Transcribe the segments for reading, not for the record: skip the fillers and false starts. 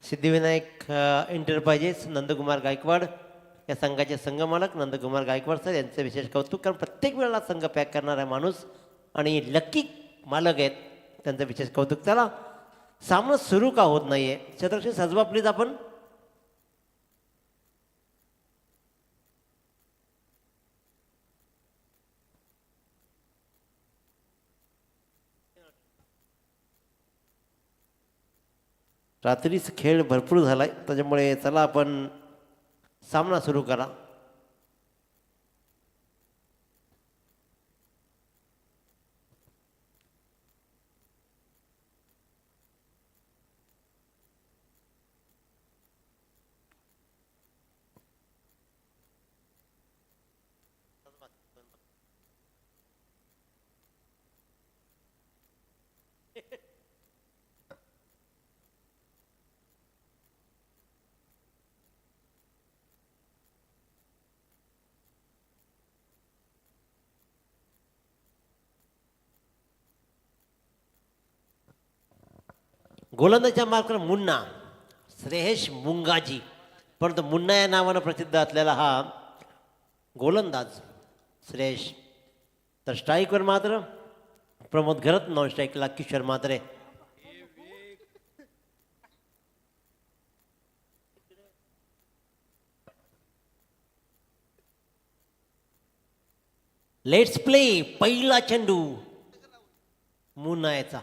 Siddhivinayak enterprises Nandkumar Gaikwad या संघाचे संघमालक Nandkumar Gaikwad sir यांचं विशेष कौतुक. कारण प्रत्येक वेळेला संघ पॅक करणारा माणूस आणि लकी मालक आहेत, त्यांचं विशेष कौतुक. चला सामना सुरू का होत नाहीये? छत्रक्षी सजवा प्लीज आपण. रात्रीच खेळ भरपूर झालाय, त्याच्यामुळे चला आपण सामना सुरू करा. गोलंदाजच्या मार्कर मुन्ना श्रेयश मुंगाजी, परंतु मुन्ना या नावानं प्रसिद्ध असलेला हा गोलंदाज श्रेयश. तर स्ट्राईकवर मात्र प्रमोद घरत, नॉन स्ट्राईकला किशोर मात्रे. Let's play. पहिला चेंडू मुन्ना याचा.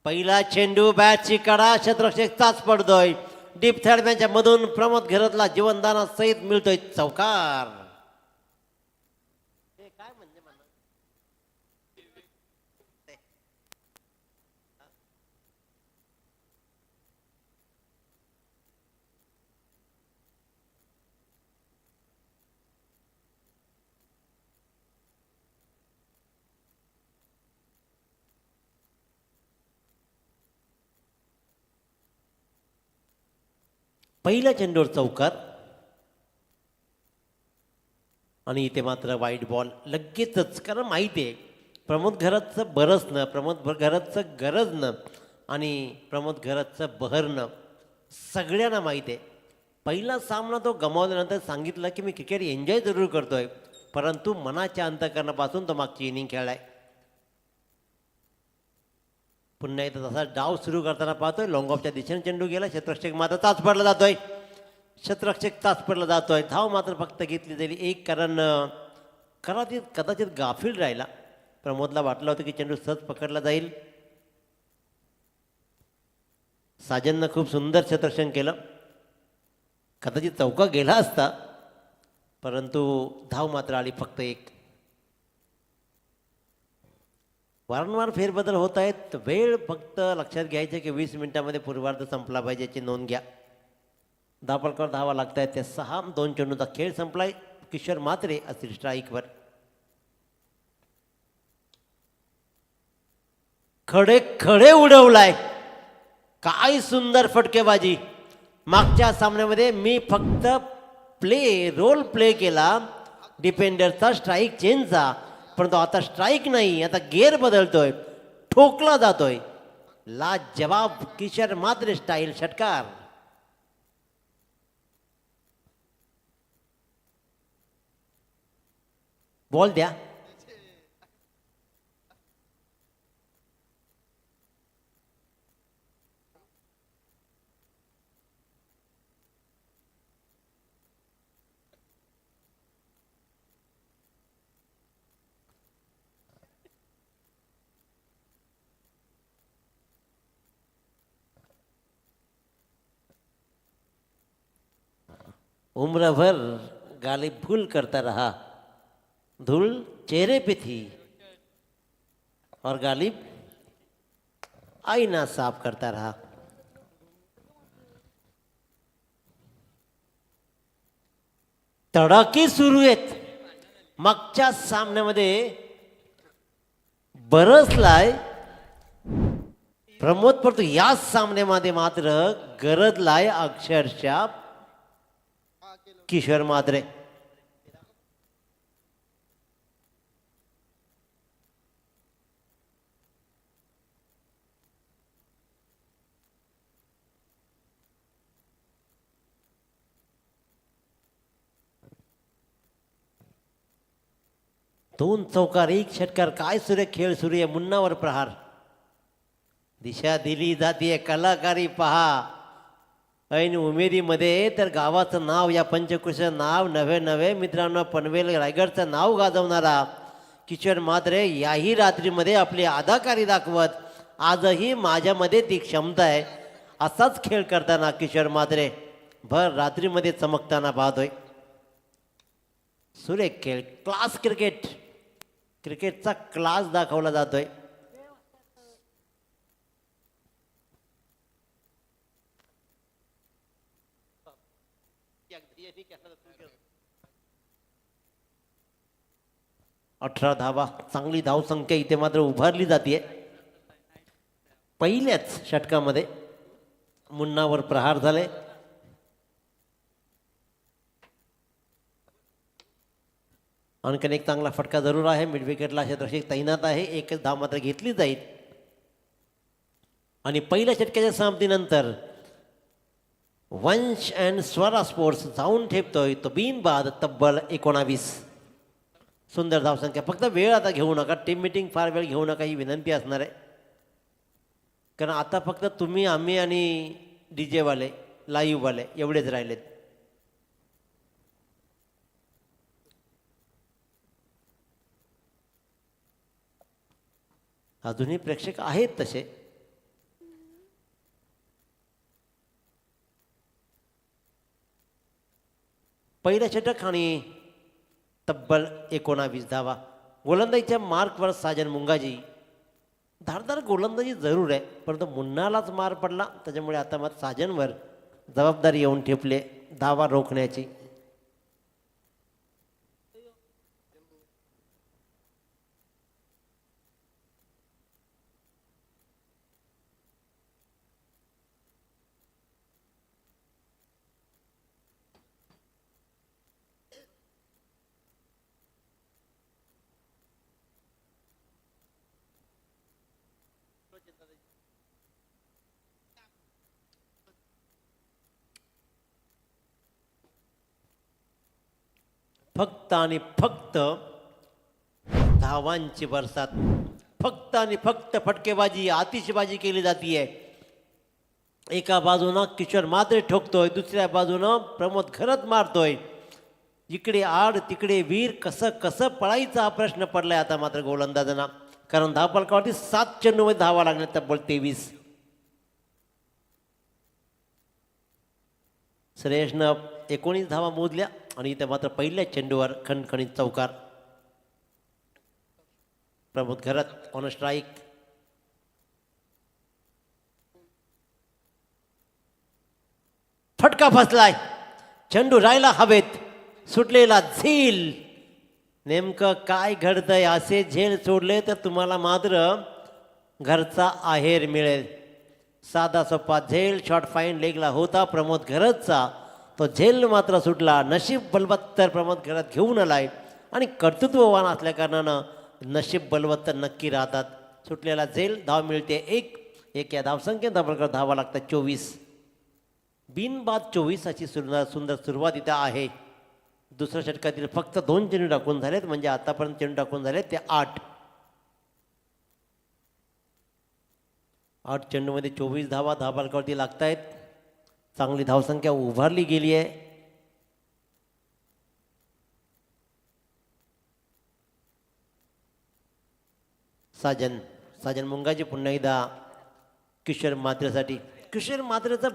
पहिला चेंडू बॅटची कडा, क्षेत्ररक्षक ताच पडतोय. डीप थर्ड मधून प्रमोद घरतला जीवनदाना सहित मिळतोय चौकार. काय म्हणजे पहिल्या चेंडूवर चौकार. आणि इथे मात्र वाईट बॉल लगेचच, कारण माहिती आहे प्रमोद घरतचं बरसणं, प्रमोद घरतचं गरजणं आणि प्रमोद घरतचं बहरणं सगळ्यांना माहिती आहे. पहिला सामना तो गमावल्यानंतर सांगितलं की मी क्रिकेट एन्जॉय जरूर करतोय, परंतु मनाच्या अंतकरणापासून तो मागची इनिंग खेळलाय. पुन्हा एकदा तसा डाव सुरू करताना पाहतोय, लॉंग ऑफच्या दिशेने चेंडू गेला. क्षेत्ररक्षक मात्र ताच पडला जातोय. क्षेत्ररक्षक ताच पडला जातोय. धाव मात्र फक्त घेतली जाईल एक, कारण कदाचित गाफील राहिला. प्रमोदला वाटलं होतं की चेंडू सहज पकडला जाईल. साजननं खूप सुंदर क्षेत्ररक्षण केलं, कदाचित चौका गेला असता, परंतु धाव मात्र आली फक्त एक. वारंवार फेरबदल होत आहेत. वेळ फक्त लक्षात घ्यायचं की 20 मिनिटांमध्ये पूर्वार्ध संपला पाहिजे याची नोंद घ्या. धावपळकर धावा लागत आहेत. त्या 6-2 चेंडूचा खेळ संपलाय. किशोर मात्रे असतील स्ट्राईकवर. खडे खडे उडवलाय. काय सुंदर फटकेबाजी. मागच्या सामन्यामध्ये मी फक्त रोल प्ले केला डिफेंडरचा, स्ट्राईक चेंजचा, परंतु आता स्ट्राईक नाही, आता गेअर बदलतोय, ठोकला जातोय. लाजवाब किशोर मात्रे स्टाईल षटकार. बॉल द्या. उम्र भर गालिब भूल करता रहा, धूल चेहरे पे थी और गालिब आईना साफ करता रहा. तडाखे सुरू आहेत. मागच्या सामन्यामध्ये बरसलाय प्रमोद, परंतु या सामन्यामध्ये मात्र गरजलाय अक्षरशः किशोर मात्रे. 2 चौकार 1 षटकार. काय सूर्य खेळ सुरू आहे. मुन्नावर प्रहार. दिशा दिली जातीये कलाकारी पहा. ऐन उमेदीमध्ये तर गावाचं नाव, या पंचकृषीचं नाव नव्हे नव्हे मित्रांनो पनवेल रायगडचं नाव गाजवणारा किशोर म्हात्रे याही रात्रीमध्ये आपली अदाकारी दाखवत आजही माझ्यामध्ये ती क्षमता आहे असाच खेळ करताना किशोर म्हात्रे भर रात्रीमध्ये चमकताना पाहतोय. सुरेख खेळ. Class cricket. क्रिकेटचा क्लास दाखवला जातोय. अठरा धावा. चांगली धावसंख्या इथे मात्र उभारली जाते. पहिल्याच षटकामध्ये मुन्नावर प्रहार झाले. आणखीन एक चांगला फटका जरूर आहे. मिड विकेटला क्षेत्ररक्षक तैनात आहे. एकच धाव मात्र घेतली जाईल. आणि पहिल्या षटकाच्या समाप्तीनंतर वंश अँड स्वरा स्पोर्ट्स जाऊन ठेपतोय तो बिनबाद तब्बल 19. सुंदर धावसंख्या. फक्त वेळ आता घेऊ नका. टीम मिटिंग फार वेळ घेऊ नका ही विनंती असणार आहे. कारण आता फक्त तुम्ही आम्ही आणि DJ वाले लाईव्हवाले एवढेच राहिलेत. अजूनही प्रेक्षक आहेत तसे. पहिलं षटक आणि तब्बल 19 धावा. गोलंदाजीच्या मार्कवर साजन मुंगाजी. धारदार गोलंदाजी जरूर आहे परंतु मुन्नालाच मार पडला त्याच्यामुळे आता मात्र साजनवर जबाबदारी येऊन ठेपले धावा रोखण्याची. फक्त आणि फक्त धावांची बरसात. फक्त आणि फक्त फटकेबाजी आतिषबाजी केली जातीये. एका बाजूनं किशोर म्हात्रे ठोकतोय दुसऱ्या बाजूनं प्रमोद घरत मारतोय. इकडे आड तिकडे वीर. कसं कसं पळायचा हा प्रश्न पडलाय आता मात्र गोलंदाजांना. कारण धावफलकावरती 7 चेंडूमध्ये धावा लागण्यात तब्बल 23. श्रेयसनं 19 धावा मोजल्या आणि इथे मात्र पहिल्या चेंडूवर खणखणीत चौकार. प्रमोद घरत ऑन स्ट्राईक. फटका फसलाय. चेंडू राहिला हवेत. सुटलेला झेल. नेमकं काय घडतंय. असे झेल सोडले तर तुम्हाला मात्र घरचा आहेर मिळेल. साधा सोपा झेल शॉर्ट फाईन लेगला होता प्रमोद घरतचा. तो झेल मात्र सुटला. नशीब बलवत्तर प्रमोद घरत घेऊन आलाय आणि कर्तृत्ववान असल्या कारणानं नशीब बलवत्तर नक्की राहतात. सुटलेला झेल. धाव मिळते 1 या धावसंख्येत धावा लागतात 24. बिनबाद 24 अशी सुंदर सुरुवात इथं आहे. दुसऱ्या षटकातील फक्त 2 चेंडू टाकून झालेत म्हणजे आतापर्यंत चेंडू टाकून झालेत ते 8. 8 चेंडूमध्ये 24 धावा धावफलकावरती लागत आहेत. चांगली धावसंख्या उभारली गेली आहे. साजन मुंगाजी पुन्हा एकदा किशोर म्हात्रेसाठी. किशोर म्हात्रेचं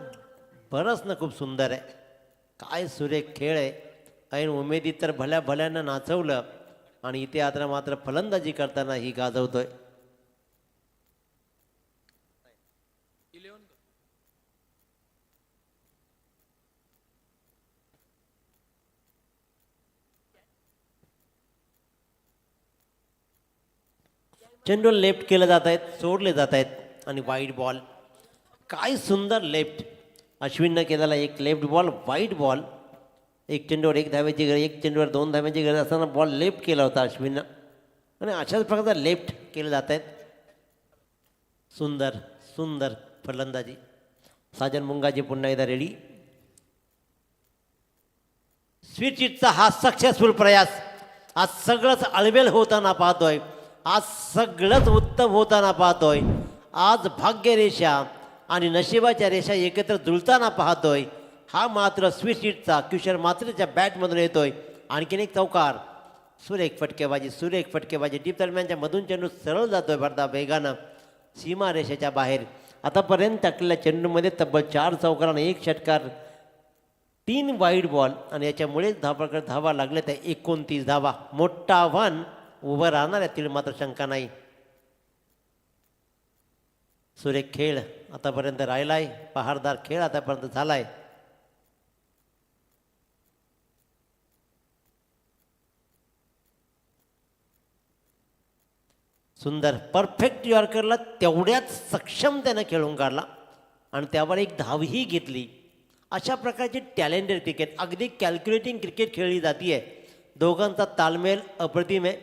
बरंच खूप सुंदर आहे. काय सुरेख खेळ आहे. ऐन उमेदीत तर भल्या भल्यानं नाचवलं आणि इथे आता मात्र फलंदाजी करताना ही गाजवतोय. चेंडू लेफ्ट केले जात आहेत. सोडले जात आहेत आणि वाईड बॉल. काय सुंदर लेफ्ट अश्विननं केलेला एक लेफ्ट बॉल वाईड बॉल. एक चेंडूवर 1 धावेची गरज, एक चेंडूवर 2 धावेची गरज असताना बॉल लेफ्ट केला होता अश्विननं आणि अशाच प्रकारचा लेफ्ट केले जात आहेत. सुंदर सुंदर फलंदाजी. साजन मुंगाजी पुन्हा एकदा रेडी. स्वीट चिटचा हा सक्सेसफुल प्रयास आज सगळंच अळवेल होताना पाहतोय, आज सगळंच उत्तम होताना पाहतोय, आज भाग्यरेषा आणि नशिबाच्या रेषा एकत्र जुळताना पाहतोय. हा मात्र स्वीट शीटचा किशोर मात्रेच्या बॅटमधून येतोय. आणखीन एक चौकार, सुरेख फटकेबाजी, सुरेख फटकेबाजी. डीप दरम्यानच्या मधून चेंडू सरळ जातोय भरता वेगानं सीमारेषेच्या बाहेर. आतापर्यंत टाकलेल्या चेंडूमध्ये तब्बल 4 चौकार आणि 1 षटकार, 3 वाईड बॉल आणि याच्यामुळेच धावाकडे धावा लागल्या त्या 29 धावा. मोठा आव्हान उभं राहणार यातील मात्र शंका नाही. सुरेख खेळ आतापर्यंत राहिलाय, पहारदार खेळ आतापर्यंत झालाय. सुंदर परफेक्ट यॉर्करला तेवढ्याच सक्षम त्यानं खेळून काढला आणि त्यावर एक धावही घेतली. अशा प्रकारची टॅलेंटेड क्रिकेट, अगदी कॅल्क्युलेटिंग क्रिकेट खेळली जाते आहे. दोघांचा ताळमेळ अप्रतिम आहे.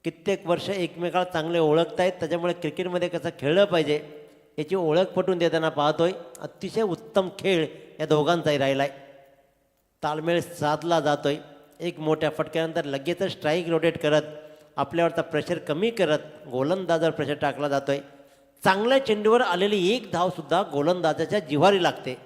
कित्येक वर्ष एकमेकाला चांगले ओळखत आहेत, त्याच्यामुळे क्रिकेटमध्ये कसं खेळलं पाहिजे याची ओळख पटवून देताना पाहतोय. अतिशय उत्तम खेळ या दोघांचाही राहिला आहे. ताळमेळ साधला जातोय. एक मोठ्या फटक्यानंतर लगेचच स्ट्राईक रोटेट करत आपल्यावरचा प्रेशर कमी करत गोलंदाजावर प्रेशर टाकला जातोय. चांगल्या चेंडूवर आलेली एक धावसुद्धा गोलंदाजाच्या जिव्हारी लागते.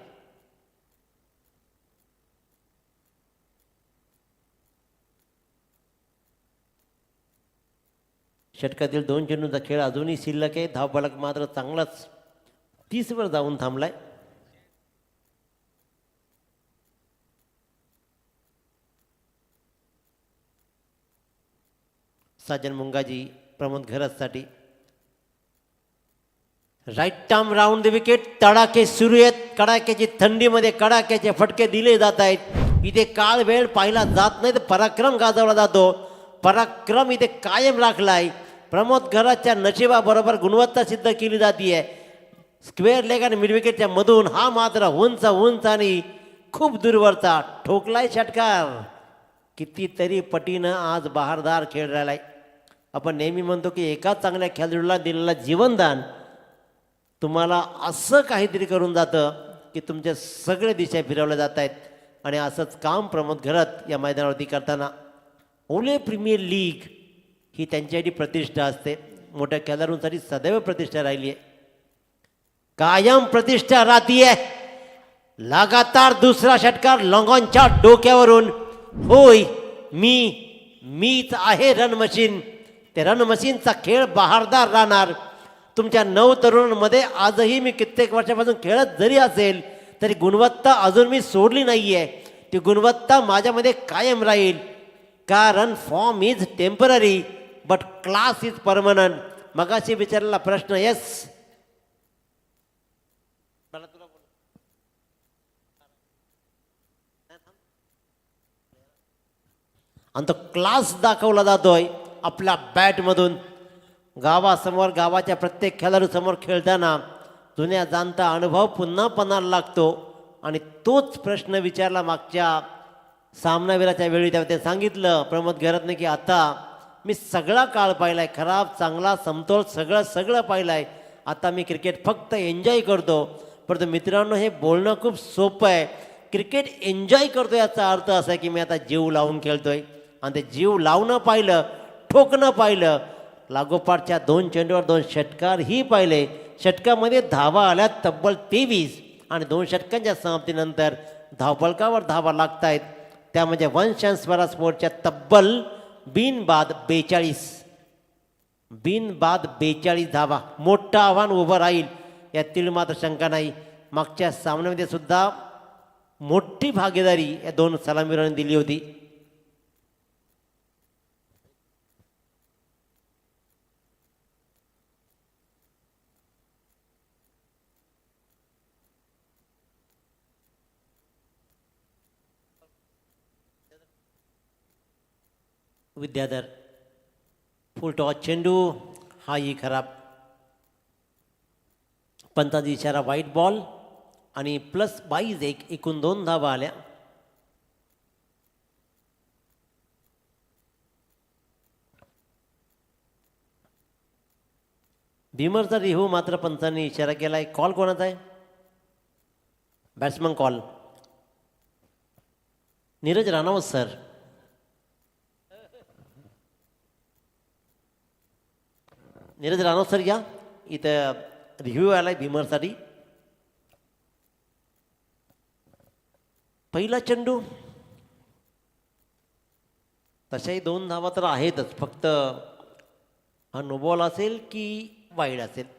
षटकातील 2 चेंडूंचा खेळ अजूनही शिल्लक आहे. धावफलक मात्र चांगलाच 30वर जाऊन थांबलाय. साजन मुंगाजी प्रमोद घरतसाठी right arm round the wicket. तडाखे सुरू आहेत. कडाक्याची थंडीमध्ये कडाक्याचे फटके दिले जात आहेत. इथे काळ वेळ पाहिला जात नाही, तर पराक्रम गाजवला जातो. पराक्रम इथे कायम राखलाय. प्रमोद घराच्या नशिबाबरोबर गुणवत्ता सिद्ध केली जाते. स्क्वेअर लेग आणि मिड विकेटच्या मधून हा मात्र उंच उंच आणि खूप दूरवरचा ठोकलाय षटकार. कितीतरी पटीनं आज बहारदार खेळ राहिलाय. आपण नेहमी म्हणतो की एका चांगल्या खेळाडूला दिलेला जीवनदान तुम्हाला असं काहीतरी करून जातं की तुमच्या सगळे दिशा फिरवल्या जात आहेत. आणि असंच काम प्रमोद घरत या मैदानावरती करताना. ओले प्रीमियर लीग ही त्यांच्यासाठी प्रतिष्ठा असते. मोठ्या खेळाडूंसाठी सदैव प्रतिष्ठा राहिली आहे, कायम प्रतिष्ठा राहतीये. लगातार दुसरा षटकार लॉंगॉनच्या डोक्यावरून. होय, मीच आहे रन मशीन. ते रन मशीनचा खेळ बहारदार राहणार. तुमच्या 9 तरुणांमध्ये आजही मी कित्येक वर्षापासून खेळत जरी असेल तरी गुणवत्ता अजून मी सोडली नाही आहे. ती गुणवत्ता माझ्यामध्ये कायम राहील. कारण form is temporary but class is permanent. मगाशी विचारलेला प्रश्न यस, आणि तो क्लास दाखवला जातोय आपल्या बॅटमधून. गावासमोर, गावाच्या प्रत्येक खेळाडूसमोर खेळताना जुन्या जाणता अनुभव पुन्हा पणाला लागतो. आणि तोच प्रश्न विचारला मागच्या सामनावीराच्या वेळी. तेव्हा ते सांगितलं प्रमोद घरतने की आता मी सगळा काळ पाहिलाय, खराब चांगला समतोल सगळं पाहिलाय. आता मी क्रिकेट फक्त एन्जॉय करतो. परंतु मित्रांनो, हे बोलणं खूप सोपं आहे. क्रिकेट एन्जॉय करतो याचा अर्थ असा आहे की मी आता जीव लावून खेळतोय. आणि ते जीव लावणं पाहिलं, ठोकणं पाहिलं, लागोपाठच्या 2 चेंडूवर 2 षटकारही पाहिले. षटकामध्ये धावा आल्या तब्बल 23 आणि 2 षटकांच्या समाप्तीनंतर धावफलकावर धावा लागत आहेत. त्या म्हणजे वंश आणि स्वरा स्पोर्टच्या तब्बल बिनबाद 42 धावा. मोठं आव्हान उभं राहील यातील मात्र शंका नाही. मागच्या सामन्यामध्ये सुद्धा मोठी भागीदारी या 2 सलामीरांनी दिली होती. विद्याधर फुल टॉस चेंडू, हाही खराब. पंताचा इशारा वाईट बॉल आणि +22 एकूण 2 धावा आल्या. भीमरचा रिहू मात्र पंचांनी इशारा केला आहे. कॉल कोणाचा आहे? Batsman call Neeraj Ranawat sir. Neeraj Rano sir या इथं रिव्ह्यू आलाय भीमरसाठी. पहिला चेंडू तशाही 2 धावा तर आहेतच, फक्त हा नो बॉल असेल की वाईड असेल.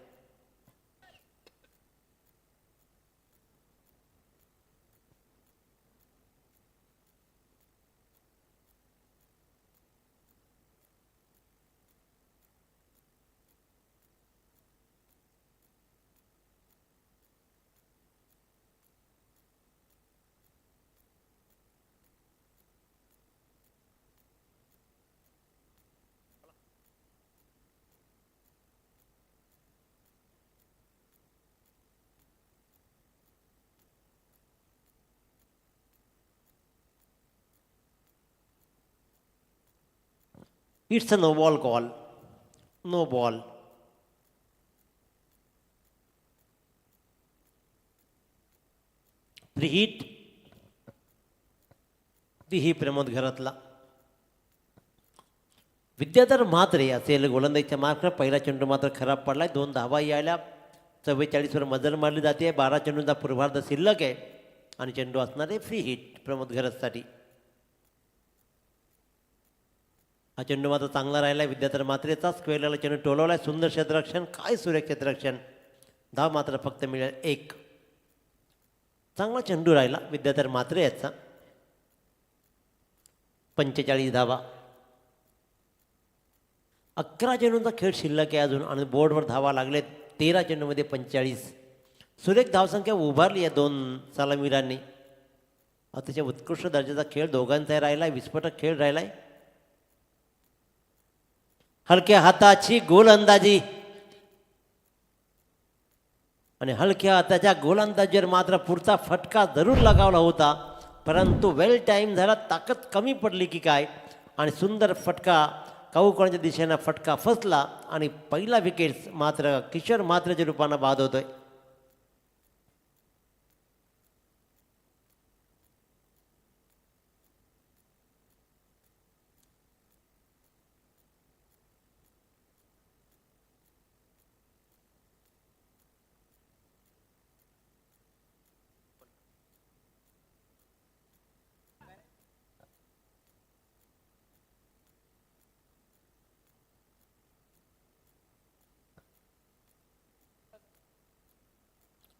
It's a no ball call. No ball. Free hit. तीही प्रमोद घरातला. विद्याधर म्हात्रे असेल गोलंदाजीच्या मार्कवर. पहिला चेंडू मात्र खराब पडलाय. 2 धावा यायला. 44वर मजल मारली जाते. 12 चेंडूंचा पूर्वार्ध शिल्लक आहे आणि चेंडू असणार आहे फ्री हिट प्रमोद घरतसाठी. हा चेंडू मात्र चांगला राहिला. विद्याधर म्हात्रेचा स्क्वेअरला चेंडू टोलवलाय. सुंदर क्षेत्ररक्षण. काय सुरेख क्षेत्ररक्षण. धाव मात्र फक्त मिळेल 1. चांगला चेंडू राहिला विद्याधर म्हात्रे याचा. 45 धावा. 11 चेंडूंचा खेळ शिल्लक आहे अजून आणि बोर्डवर धावा लागलेत. 13 चेंडूमध्ये 45. सुरेख धावसंख्या उभारली आहे 2 सलामीरांनी. अतिशय उत्कृष्ट दर्जाचा खेळ दोघांचाही राहिला. विस्फोटक खेळ राहिलाय. हलक्या हाताची गोलंदाजी आणि हलक्या हाताच्या गोलंदाजीवर मात्र पुढचा फटका जरूर लगावला होता, परंतु वेल टाईम झाला. ताकद कमी पडली की काय आणि सुंदर फटका काऊकोणाच्या दिशेनं फटका फसला आणि पहिला विकेट मात्र किशोर म्हात्रेच्या रूपानं बाद होतोय.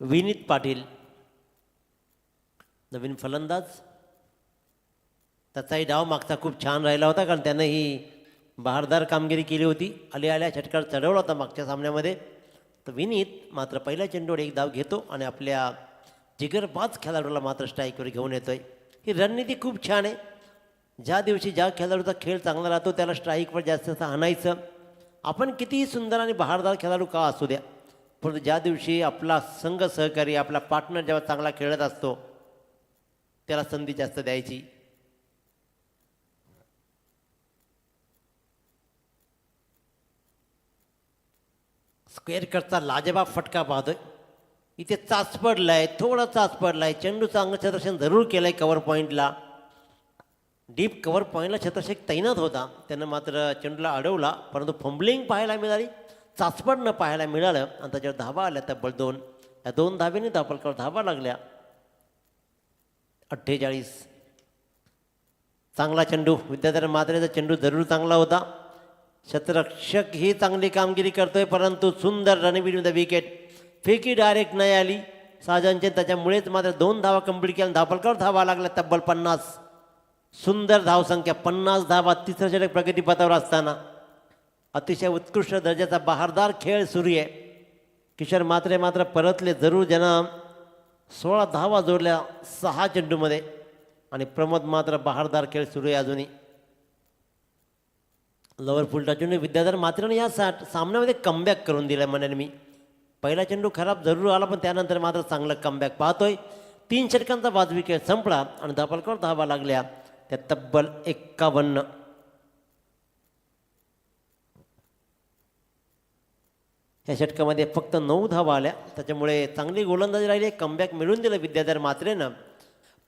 विनीत पाटील नवीन फलंदाज. त्याचाही डाव मागचा खूप छान राहिला होता, कारण त्यानं ही बहारदार कामगिरी केली होती. आल्या षटकार चढवला होता मागच्या सामन्यामध्ये. तर विनीत मात्र पहिल्या चेंडूवर एक धाव घेतो आणि आपल्या जिगरबाज खेळाडूला मात्र स्ट्राईकवर घेऊन येतोय. ही रणनीती खूप छान आहे. ज्या दिवशी ज्या खेळाडूचा खेळ चांगला राहतो त्याला स्ट्राईकवर जास्त आणायचं. आपण कितीही सुंदर आणि बहारदार खेळाडू का असू द्या, परंतु ज्या दिवशी आपला संघ सहकारी आपला पार्टनर जेव्हा चांगला खेळत असतो त्याला संधी जास्त द्यायची. स्क्वेअर कटचा लाजवाब फटका पाहतोय. इथे चाच पडलाय, थोडा चाच पडलाय. चेंडू चांगलं क्षेत्ररक्षण जरूर केलंय कव्हर पॉईंटला. डीप कव्हर पॉईंटला क्षेत्ररक्षक तैनात होता, त्यानं मात्र चेंडूला अडवला, परंतु फंबलिंग पाहायला मिळाली, चाचपड न पाहायला मिळालं आणि त्याच्यावर धावा आल्या तब्बल 2. या 2 धावेने धापलकावर धावा लागल्या. 48. चांगला चेंडू. विद्याधर म्हात्रेचा चेंडू जरूर चांगला होता. क्षेत्ररक्षक ही चांगली कामगिरी करतोय, परंतु सुंदर रणवीर विथ विकेट. फेकी डायरेक्ट नाही आली साजनचे, त्याच्यामुळेच मात्र 2 धावा कंप्लीट केल्या. धापलकावर धावा लागल्या तब्बल 50. सुंदर धावसंख्या 50 धावा. तिसऱ्या षटक प्रगतीपथावर असताना अतिशय उत्कृष्ट दर्जाचा बहारदार खेळ सुरू आहे. किशोर म्हात्रे मात्र परतले जरूर, ज्यानं 16 धावा जोडल्या 6 चेंडूमध्ये आणि प्रमोद मात्र बहारदार खेळ सुरू आहे अजूनही. लवर फुलटा चेंडू. विद्याधर म्हात्रेने या सामन्यामध्ये कमबॅक करून दिलं म्हणे मी. पहिला चेंडू खराब जरूर आला, पण त्यानंतर मात्र चांगलं कमबॅक पाहतोय. 3 षटकांचा वाजवी खेळ संपला आणि धापलकावर धावा लागल्या त्या तब्बल 51. या षटकामध्ये फक्त 9 धावा आल्या, त्याच्यामुळे चांगली गोलंदाजी राहिली. कमबॅक मिळून दिलं विद्याधर म्हात्रेनं,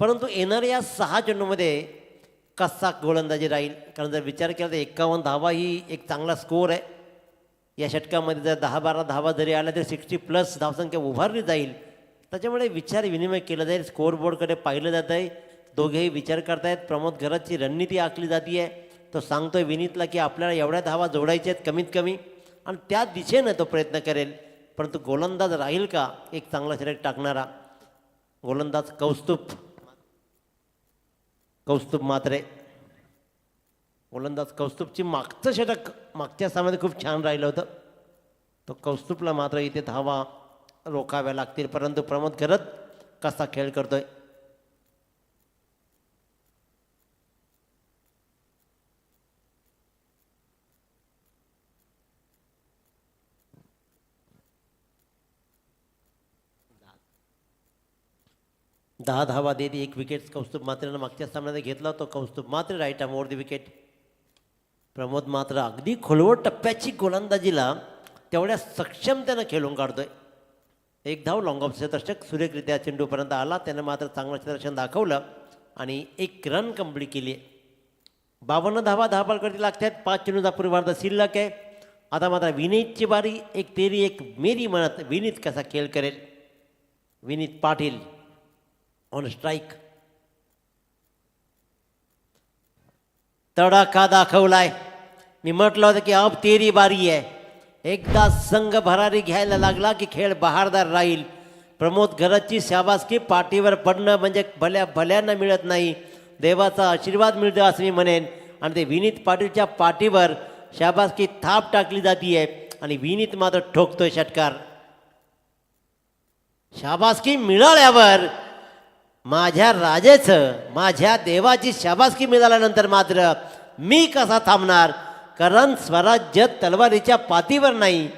परंतु येणाऱ्या या 6 चेंडूमध्ये कसा गोलंदाजी राहील, कारण जर विचार केला तर 51 धावा ही एक चांगला स्कोअर आहे. या षटकामध्ये जर 10-12 धावा जरी आल्या तर 60+ धावसंख्या उभारली जाईल. त्याच्यामुळे विचार विनिमय केला जाईल. स्कोअरबोर्डकडे पाहिलं जात आहे. दोघेही विचार करतायत. प्रमोद घरतची रणनीती आखली जाते आहे. तो सांगतोय विनीतला की आपल्याला एवढ्या धावा जोडायच्या आहेत कमीत कमी, आणि त्या दिशेनं तो प्रयत्न करेल. परंतु गोलंदाज राहील का एक चांगला षटक टाकणारा? गोलंदाज कौस्तुभ मात्रे. गोलंदाज कौस्तुभची मागचं षटक मागच्या सामन्यात खूप छान राहिलं होतं. तो कौस्तुभला मात्र इथे धावा रोखाव्या लागतील. परंतु प्रमोद घरत कसा खेळ करतोय. दहा धावा देत 1 विकेट कौस्तुभ मात्रेनं मागच्या सामन्यात घेतला. तो कौस्तुभ मात्र right arm over the wicket. Pramod मात्र अगदी खोलवर टप्प्याची गोलंदाजीला तेवढ्या सक्षमतेनं खेळून काढतोय. 1 धाव लॉंग ऑफ क्षेत्ररक्षक सुरेखरित्या चेंडूपर्यंत आला. त्यानं मात्र चांगलं क्षेत्ररक्षण दाखवलं आणि 1 रन कंप्लीट केली आहे. 52 धावा धावपळकरती लागतात. 5 चेंडूचा पूर्वार्ध शिल्लक आहे. आता मात्र विनीतची बारी. 1 तेरी 1 मेरी म्हणत विनीत कसा खेळ करेल. Vineet Patil on strike. तडाखा दाखवलाय. मी म्हटलं होतं की अब तेरी बारी आहे. एकदा संघ भरारी घ्यायला लागला की खेळ बहारदार राहील. प्रमोद घरतची शाबासकी पाठीवर पडणं म्हणजे भल्यांना मिळत नाही. देवाचा आशीर्वाद मिळतो असं मी म्हणेन. आणि ते विनीत पाटीलच्या पाठीवर शाबासकी थाप टाकली जाती आहे आणि विनीत मात्र ठोकतोय षटकार. शाबासकी मिळाल्यावर माझ्या राजेचं, माझ्या देवाची शाबासकी मिळाल्यानंतर मात्र मी कसा थांबणार. कारण स्वराज्य तलवारीच्या पातीवर नाही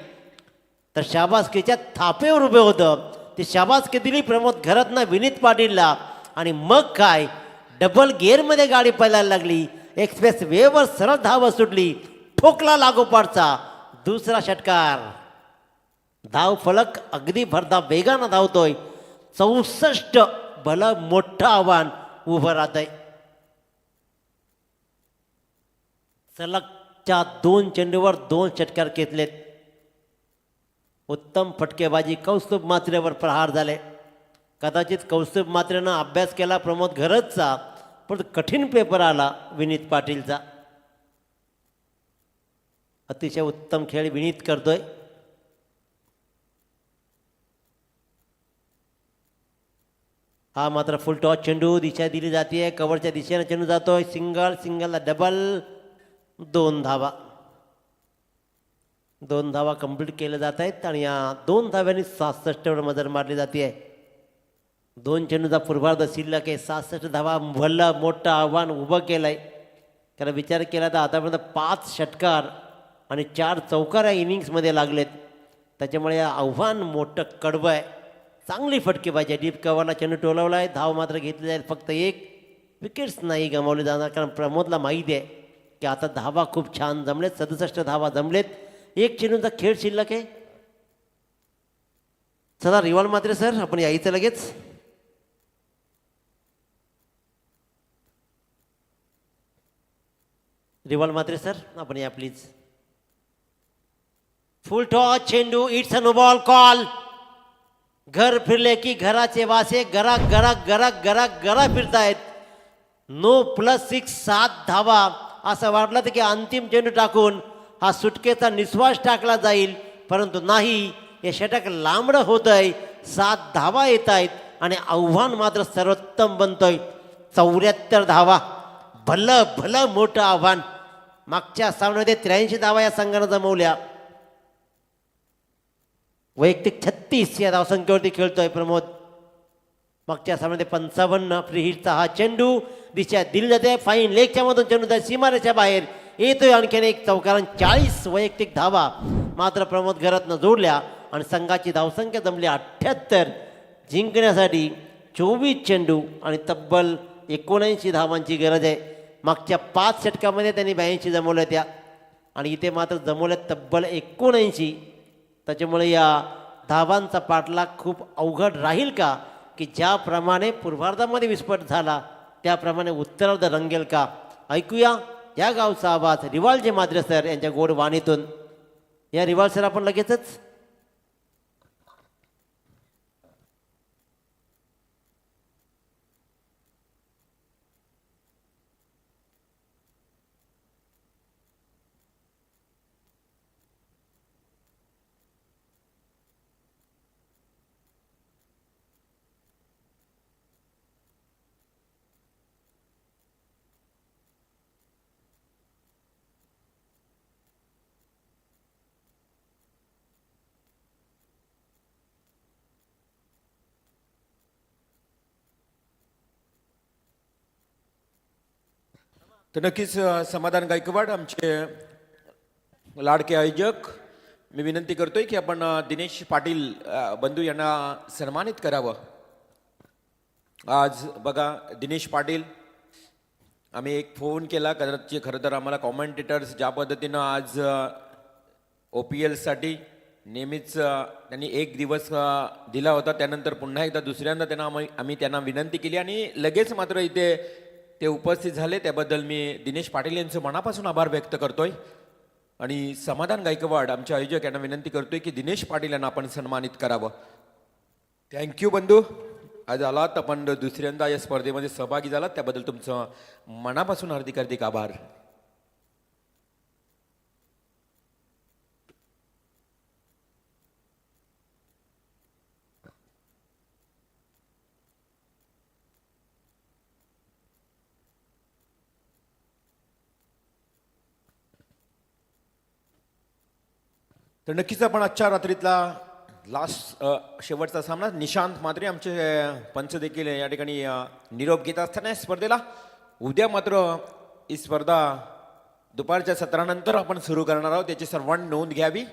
तर शाबासकीच्या थापेवर उभे होतं. ती शाबासकी दिली प्रमोद घरतनं विनीत पाटीलला आणि मग काय डबल गिअरमध्ये गाडी पळायला लागली. एक्सप्रेस वेवर सरळ धाव सुटली. ठोकला लागोपाठचा दुसरा षटकार. धाव फलक अगदी भरधाव वेगानं धावतोय. 64 भलं मोठं आव्हान उभं राहत आहे. सलगच्या 2 चेंडूवर 2 षटकार घेतलेत. उत्तम फटकेबाजी कौस्तुभ मात्रेवर प्रहार झाले. कदाचित कौस्तुभ मात्रेनं अभ्यास केला प्रमोद घरतचा, पण कठीण पेपर आला विनीत पाटीलचा. अतिशय उत्तम खेळ विनीत करतोय. हा मात्र फुल टॉस चेंडू दिशा दिली जाते. कव्हरच्या दिशेने चेंडू जातोय. सिंगलला डबल. 2 धावा. 2 धावा कंप्लीट केल्या जात आहेत आणि या 2 धाव्यांनी 67वर मजल मारली जाते आहे. 2 चेंडूचा पूर्वार्ध शिल्लक आहे. 67 धावा भलं मोठं आव्हान उभं केलं आहे. कारण विचार केला तर आतापर्यंत 5 षटकार आणि 4 चौकार या इनिंग्समध्ये लागलेत. त्याच्यामुळे आव्हान मोठं कडवं आहे. चांगली फटकेबाजी. डीप कव्हरला चेंडू टोलवला आहे. धाव मात्र घेतली जाईल. फक्त 1 विकेट्स नाही गमावले जाणार. कारण प्रमोदला माहिती आहे की आता धावा खूप छान जमलेत. 67 धावा जमलेत. 1 चेंडूचा खेळ शिल्लक आहे. चला रिवाल मात्रे सर, आपण यायचं लगेच. रिवाल मात्रे सर, आपण या प्लीज. फुल टॉस चेंडू. It's a no ball call. घर फिरले की घराचे वासे गरा गरा गरा गरा गरा फिरतायत. नो +6 7 धावा. असं वाटलं तर की अंतिम चेंडू टाकून हा सुटकेचा निश्वास टाकला जाईल, परंतु नाही. हे षटक लांबडं होत आहे. 7 धावा येत आहेत आणि आव्हान मात्र सर्वोत्तम बनतोय. 74 धावा. भलं भलं मोठं आव्हान. मागच्या सामन्यामध्ये 83 धावा या संघानं जमवल्या. वैयक्तिक 36 या धावसंख्येवरती खेळतोय प्रमोद. मागच्या सामन्यामध्ये 55 फ्री हिटचा हा चेंडू दिशा दिली जाते. फाईन लेगच्या मधून चेंडू सीमारेच्या बाहेर येतोय. आणखीन 1 चौकार. 40 वैयक्तिक धावा मात्र प्रमोद घरतनं जोडल्या आणि संघाची धावसंख्या जमली 78. जिंकण्यासाठी 24 चेंडू आणि तब्बल 79 धावांची गरज आहे. मागच्या 5 षटकामध्ये त्यांनी 82 जमवल्या त्या आणि इथे मात्र जमवल्या तब्बल 79. त्याच्यामुळे या धावांचा पाठलाग खूप अवघड राहील का, की ज्याप्रमाणे पूर्वार्धामध्ये विस्फोट झाला त्याप्रमाणे उत्तरार्ध रंगेल का? ऐकूया या गावचा आवाज रिवालजी मात्रे सर यांच्या गोड वाणीतून. या रिव्हर्सर आपण लगेचच तर नक्कीच समाधान गायकवाड आमचे लाडके आयोजक, मी विनंती करतोय की आपण दिनेश पाटील बंधू यांना सन्मानित करावं. आज बघा दिनेश पाटील, आम्ही एक फोन केला खरं तर आम्हाला कॉमेंटेटर्स ज्या पद्धतीनं आज OPL साठी नेहमीच त्यांनी एक दिवस दिला होता, त्यानंतर पुन्हा एकदा दुसऱ्यांदा त्यांना आम्ही त्यांना विनंती केली आणि लगेच मात्र इथे ते उपस्थित झाले. त्याबद्दल मी दिनेश पाटील यांचं मनापासून आभार व्यक्त करतोय. आणि समाधान गायकवाड आमचे आयोजक यांना विनंती करतोय की दिनेश पाटील यांना आपण सन्मानित करावं. थँक्यू बंधू, आज आलात, आपण दुसऱ्यांदा या स्पर्धेमध्ये सहभागी झालात, त्याबद्दल तुमचं मनापासून हार्दिक हार्दिक आभार. तर नक्कीच आपण आजच्या रात्रीतला लास्ट शेवटचा सामना, निशांत मात्रे आमचे पंच देखील या ठिकाणी निरोप घेत असताना या स्पर्धेला उद्या मात्र ही स्पर्धा दुपारच्या सत्रानंतर आपण सुरू करणार आहोत, त्याची सर्वांनी नोंद घ्यावी.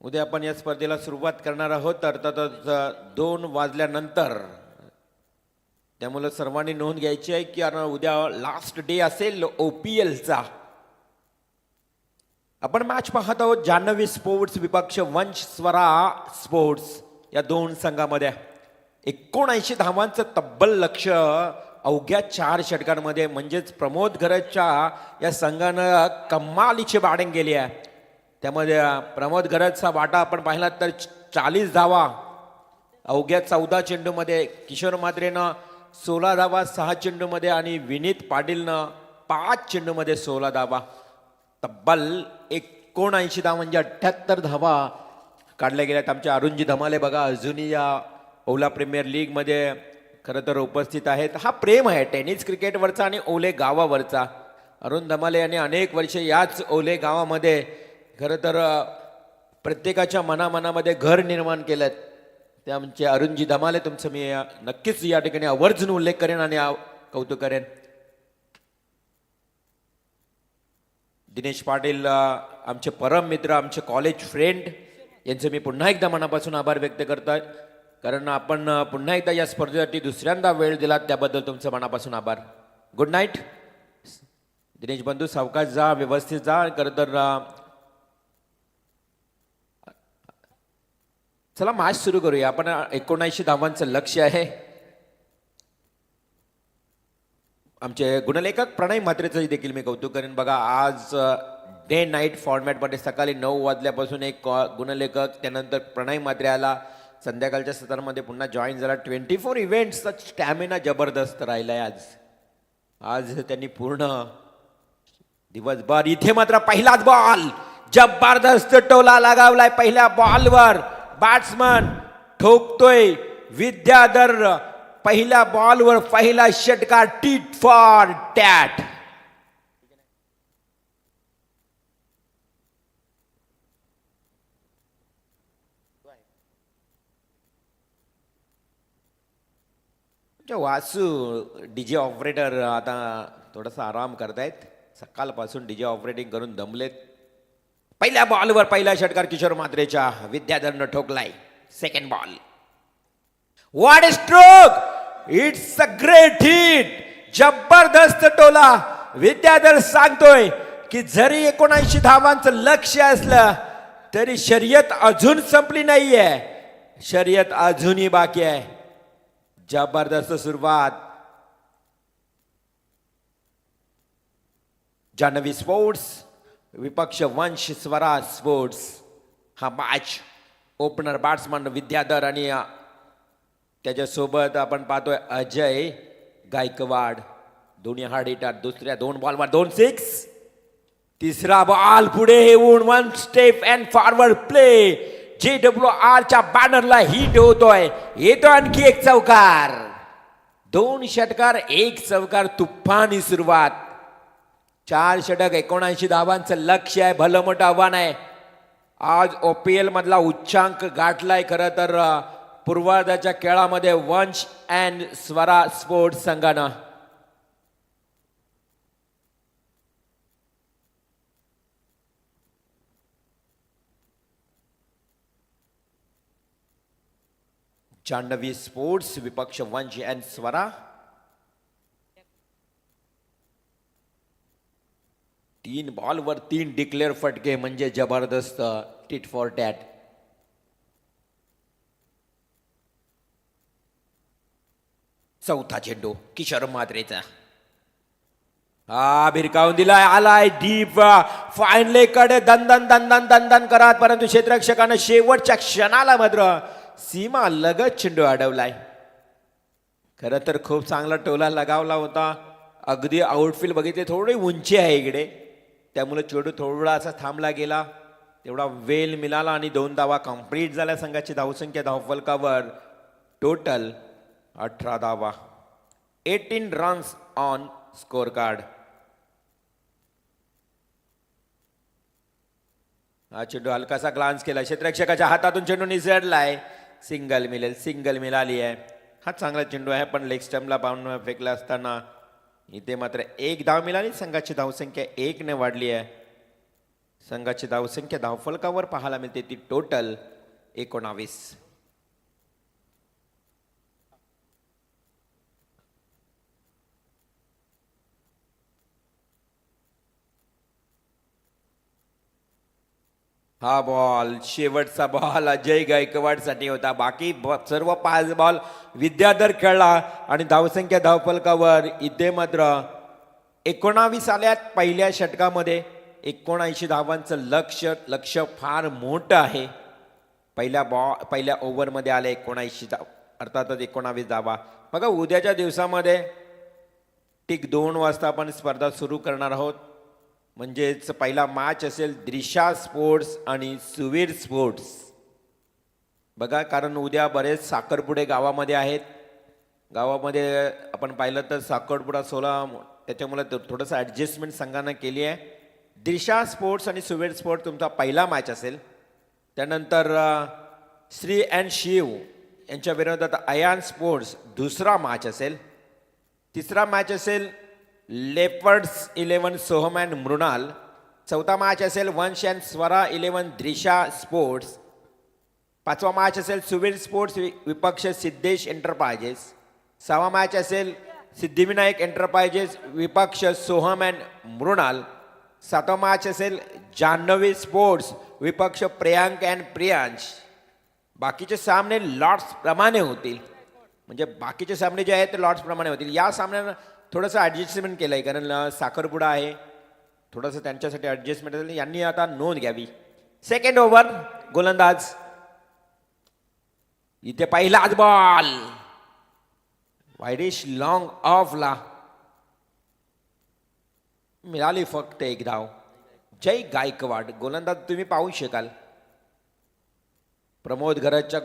उद्या आपण या स्पर्धेला सुरुवात करणार आहोत अर्थातच 2 वाजल्यानंतर, त्यामुळे सर्वांनी नोंद घ्यायची आहे की उद्या लास्ट डे असेल OPLचा. आपण मॅच पाहत आहोत जान्हवी स्पोर्ट्स विपक्ष वंश स्वरा स्पोर्ट्स या दोन संघामध्ये. 79 धावांचं तब्बल लक्ष अवघ्या 4 षटकांमध्ये, म्हणजेच प्रमोद गरजच्या या संघानं कमालीची बॅटिंग केली आहे. त्यामध्ये प्रमोद गरजचा वाटा आपण पाहिला तर 40 धावा अवघ्या 14 चेंडूमध्ये, किशोर म्हात्रेनं 16 धावा 6 चेंडूमध्ये आणि विनीत पाटीलनं 5 चेंडूमध्ये 16 धावा. तब्बल 79 धावा म्हणजे 78 धावा काढल्या गेल्यात. आमचे अरुणजी धमाले बघा अजूनही या ओला प्रीमियर लीगमध्ये खरं तर उपस्थित आहेत. हा प्रेम आहे टेनिस क्रिकेटवरचा आणि ओले गावावरचा. अरुण धमाले यांनी अनेक वर्षे याच ओले गावामध्ये खरं तर प्रत्येकाच्या मनामध्ये घर निर्माण केलं. ते आमचे अरुणजी धमाले, तुमचं मी नक्कीच या ठिकाणी आवर्जून उल्लेख करेन आणि कौतुक करेन. दिनेश पाटील आमचे परम मित्र, आमचे कॉलेज फ्रेंड, यांचे मी पुन्हा एकदा मनापासून आभार व्यक्त करतोय, कारण आपण पुन्हा एकदा या स्पर्धेसाठी दुसऱ्यांदा वेळ दिलात, त्याबद्दल तुमचं मनापासून आभार. गुड नाईट दिनेश बंधू, सावकाश जा, व्यवस्थित जा. खरं तर चला मॅच सुरू करूया. आपण 79 धावांचं लक्ष्य आहे. आमचे गुणलेखक प्रणय म्हात्रेचं देखील मी कौतुक करेन. बघा आज डे नाईट फॉर्मॅटमध्ये सकाळी 9 वाजल्यापासून एक गुणलेखक, त्यानंतर प्रणय म्हात्रे आला, संध्याकाळच्या सत्रामध्ये पुन्हा जॉईन झाला. 24 इव्हेंट्सचा स्टॅमिना जबरदस्त राहिलाय आज त्यांनी पूर्ण दिवसभर. इथे मात्र पहिलाच बॉल, जबरदस्त टोला लगावलाय पहिल्या बॉलवर. बॅट्समन ठोकतोय विद्याधर, पहिल्या बॉलवर पहिला षटकार, tit for tat. Vasu DJ operator आता थोडासा आराम करतायत, सकाळपासून डीजे ऑपरेटिंग करून दमलेत. पहिल्या बॉलवर पहिला षटकार किशोर म्हात्रेच्या, विद्याधरनं ठोकलाय. Second ball, what a stroke, it's a great hit. जबरदस्त टोला. विद्याधर सांगतोय की जरी 79 धावांचं लक्ष्य असलं तरी शर्यत अजून संपली नाहीये, शर्यत अजूनही बाकी आहे. जबरदस्त सुरुवात. जान्हवी स्पोर्ट्स विपक्ष वंश स्वरा स्पोर्ट्स. हा मॅच ओपनर बॅट्समन विद्याधर आणि त्याच्यासोबत आपण पाहतोय अजय गायकवाड. दोन्ही हार्ड हिटर. दुसऱ्या 2 बॉलवर 2 6. तिसरा बॉल पुढे येऊन 1 step and forward play. JWR च्या बॅनरला हिट होतोय. येतो आणखी एक चौकार. 2 षटकार 1 चौकार. तुफानी सुरुवात. 4 षटक 79 धावांचं लक्ष्य आहे. भलं मोठं आव्हान आहे. आज OPL मधला उच्चांक गाठलाय खरं तर पूर्वार्धाच्या खेळामध्ये वंश अँड स्वरा स्पोर्ट्स संघानं. जान्हवी स्पोर्ट्स विपक्ष वंश अँड स्वरा. 3 बॉलवर 3 डिक्लेअर फटके म्हणजे जबरदस्त. Tit for tat. चौथा चेंडू किशोर म्हात्रेचा. हा भिरकावून दिलाय. आलाय डीप फाईन लेग कडे दंदन दंदन दंदन करत, परंतु क्षेत्ररक्षकानं शेवटच्या क्षणाला मात्र सीमा लगत चेंडू अडवलाय. खरं तर खूप चांगला टोला लगावला होता. अगदी आउटफील्ड बघितले थोडी उंची आहे इकडे, त्यामुळे चेंडू थोडासा थांबला गेला. तेवढा वेल मिळाला आणि 2 धावा कंप्लीट झाल्या. संघाची धावसंख्या धावफलकावर टोटल 18 धावा. 18 रन्स ऑन स्कोर कार्ड. हा चेंडू हलकासा ग्लान्स केला. क्षेत्ररक्षकाच्या हातातून चेंडू निसरलाय. सिंगल मिळेल. सिंगल मिळाली आहे. हा चांगला चेंडू आहे, पण लेग स्टंपला पाहून फेकला असताना इथे मात्र 1 धाव मिळाली. संघाची धावसंख्या 1 ने वाढली आहे. संघाची धावसंख्या धावफलकावर पाहायला मिळते ती टोटल 19. हा बॉल शेवटचा बॉल अजय गायकवाडसाठी होता. बाकी सर्व 5 बॉल विद्याधर खेळला आणि धावसंख्या धावफलकावर इथे मात्र 19 आल्यात. पहिल्या षटकामध्ये 79 धावांचं लक्ष्य फार मोठं आहे. पहिल्या ओव्हरमध्ये आले 79 धाव, अर्थातच 19 धावा. बघा उद्याच्या दिवसामध्ये ठीक 2 वाजता आपण स्पर्धा सुरू करणार आहोत. म्हणजेच पहिला मॅच असेल द्रिशा स्पोर्ट्स आणि सुवीर स्पोर्ट्स. बघा कारण उद्या बरेच साखरपुडे गावामध्ये आहेत. गावामध्ये आपण पाहिलं तर साखरपुडा 16, त्याच्यामुळे थोडंसं ॲडजस्टमेंट संघानं केली आहे. द्रिशा स्पोर्ट्स आणि सुवीर स्पोर्ट्स तुमचा पहिला मॅच असेल. त्यानंतर श्री अँड शिव यांच्या विरोधात अयान स्पोर्ट्स दुसरा मॅच असेल. तिसरा मॅच असेल लेपर्ड्स 11 सोहम अँड मृणाल. चौथा मॅच असेल वंश and Swara 11 Drisha sports. 5वा match असेल सुवीर स्पोर्ट्स विपक्ष सिद्धेश एंटरप्राइजेस. 6वा मॅच असेल सिद्धिविनायक एंटरप्राइजेस विपक्ष सोहम अँड मृणाल. 7वा मॅच असेल जान्हवी स्पोर्ट्स विपक्ष प्रियांक अँड प्रियांश. बाकीचे सामने लॉट्स प्रमाणे होतील. म्हणजे बाकीचे सामने जे आहेत ते लॉट्स प्रमाणे होतील. या सामन्यानं थोडंसं ॲडजस्टमेंट केलं आहे कारण साखरपुडा आहे. थोडंसं त्यांच्यासाठी ॲडजस्टमेंट झालं. यांनी आता नोंद घ्यावी. सेकंड ओव्हर गोलंदाज. इथे पहिलाच बॉल वायडिश लॉंग ऑफला मिळाली फक्त 1 धाव. जय गायकवाड गोलंदाज तुम्ही पाहू शकाल. प्रमोद घरतच्या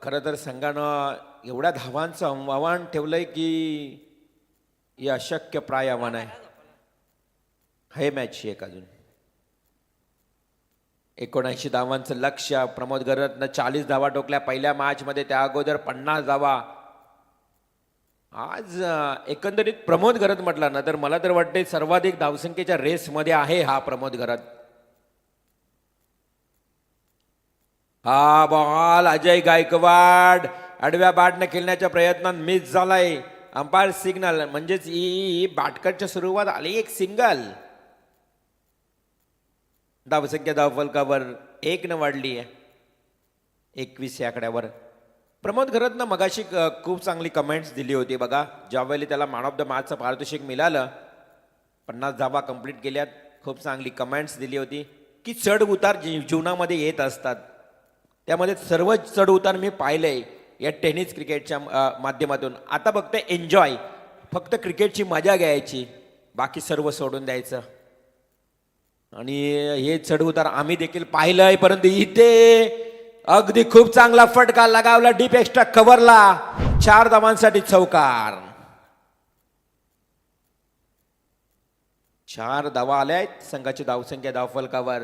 खरं तर संघानं एवढ्या धावांचं आव्हान ठेवलंय की हे अशक्य प्राय आव्हान आहे. हे मॅचची एक अजून 79 धावांचं लक्ष्य. प्रमोद घरतनं 40 धावा ठोकल्या पहिल्या मॅचमध्ये. त्या अगोदर 50 धावा. आज एकंदरीत प्रमोद घरत म्हटलं ना तर मला तर वाटते सर्वाधिक धावसंख्येच्या रेसमध्ये आहे हा प्रमोद घरत. हा बॉल अजय गायकवाड आडव्या बॅटने खेळण्याच्या प्रयत्नात मिस झालाय. अंपायर सिग्नल म्हणजेच ही बाटकटच्या सुरुवात आली एक सिंगल. धावसंख्या धावफलकावर 1 न वाढली आहे 21 या आकड्यावर. प्रमोद घरतनं मगाशी खूप चांगली कमेंट्स दिली होती बघा. ज्यावेळी त्याला मॅन ऑफ द मॅचचं पारितोषिक मिळालं. 50 धावा कंप्लीट केल्यात. खूप चांगली कमेंट्स दिली होती की चढ उतार जीवनामध्ये येत असतात. त्यामध्ये सर्व चढ उतार मी पाहिलंय या टेनिस क्रिकेटच्या माध्यमातून. आता फक्त एन्जॉय, फक्त क्रिकेटची मजा घ्यायची, बाकी सर्व सोडून द्यायचं. आणि हे चढ उतार आम्ही देखील पाहिलंय. परंतु इथे अगदी खूप चांगला फटका लगावला डीप एक्स्ट्रा कव्हरला, 4 धावांसाठी चौकार. 4 धावा आल्या आहेत. संघाची धावसंख्या धावफलकावर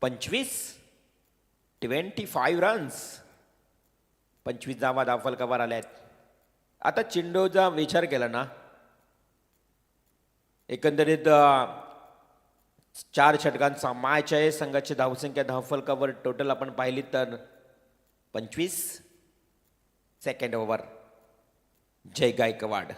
25 रन्स. 25 धावा धावफलकावर आल्या आहेत. आता चेंडूचा विचार केला ना, एकंदरीत 4 षटकांचा मॅच आहे. संघाची धावसंख्या धावफलकावर टोटल आपण पाहिली तर 25. सेकंड ओव्हर, जय गायकवाड.